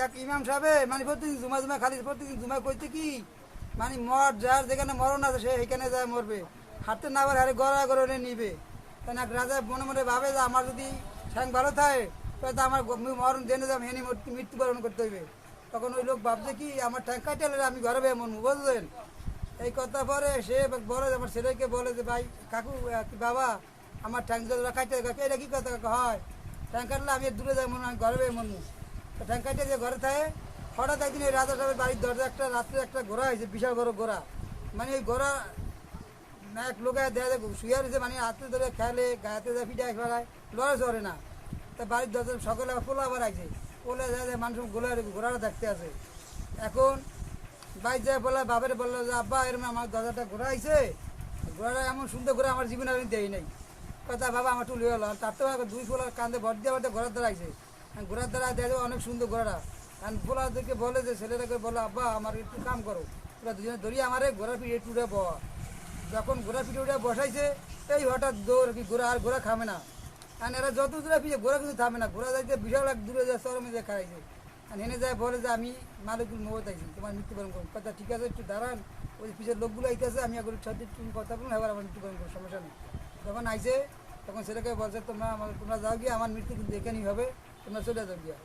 এক ইমাম সাহেবে মানে প্রতিদিন জুমা খালি প্রতিদিন জুমা করতে কি মানে মর যার যেখানে মরণ আছে সে এখানে যায় মরবে, হাঁটতে না পারে হারে গড়া গড়ে নিবে। কেন এক রাজা মনে মনে ভাবে যে আমার যদি ঠ্যাং ভালো থাকে তাহলে আমার মরণ জেনে যাবো হেনি মৃত্যুবরণ করতে হইবে। তখন ওই লোক ভাবছে কি আমার ঠ্যাং কাটালে আমি ঘরে বে মরবো, বুঝলেন? এই কথা পরে সে বলে আমার ছেলেকে বলে যে ভাই কাকু বাবা আমার ঠ্যাং কাটতে এটা কী কথা হয়, ঠ্যাং কাটলে আমি দূরে যাই মনে আমি ঘরে বে মরবো। তো ঠ্যাং কাটে যে ঘরে থাকে হঠাৎ একদিন ওই রাজা সাহেবের বাড়ির দরজা একটা রাত্রে একটা ঘোড়া হয়েছে, বিশাল বড় ঘোড়া। মানে ওই ঘোড়া এক লোকে দেয়া যায় শুয়ে রয়েছে, মানে হাতে ধরে খেলে গায়েতে যায় ফিটায় ফেলায় লড়ে চড়ে না। তা বাড়ির দরজা সকালে আবার পোলা আবার আছে, পোলা যায় যায় মানুষ ঘোড়াটা দেখতে আছে। এখন বাইর যায় বলে বাবারে বললো যে আব্বা এরকম আমার দরজাটা ঘোরা আইছে, ঘোড়াটা এমন সুন্দর ঘোরা আমার জীবনে আমি দেই নাই। কথা বাবা আমার টুলি হলো তার তো দুই পোলার কান্দে ভর দিয়ে বাড়িতে ঘোড়ার দ্বারা আইছে, ঘোড়ার দ্বারা দেখে অনেক সুন্দর ঘোড়াটা। কারণ পোলাদেরকে বলে যে ছেলেটাকে বলো আব্বা আমার একটু কাম করো, ওরা দুজনে ধরিয়ে আমার ঘোড়ার পিঠে টুটে বওয়া। যখন ঘোড়া পিঠে উঠে বসাইছে এই হঠাৎ দৌড় কি ঘোড়া আর ঘোড়া খাবে না। কারণ এরা যত দূরে পিছিয়ে ঘোড়া কিন্তু থামে না, ঘোড়া যাইতে বিশাল এক দূরে যায় চরমে যায় খাইছে। আর হেনে যায় বলে যে আমি মালিকুল মহত আইছি তোমার মৃত্যুবরণ করুন। কথা ঠিক আছে একটু দাঁড়ান, ওই পিছের লোকগুলো আইতেছে আমি এখন সাথে তুমি কথা বলুন এবার আমার মৃত্যুবরণ করুন, সমস্যা নেই। যখন আইছে তখন ছেলেকে বলছে তোমরা যাও গিয়ে আমার মৃত্যু কিন্তু এখানেই হবে, তোমরা চলে যাও গিয়া।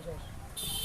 শেষ।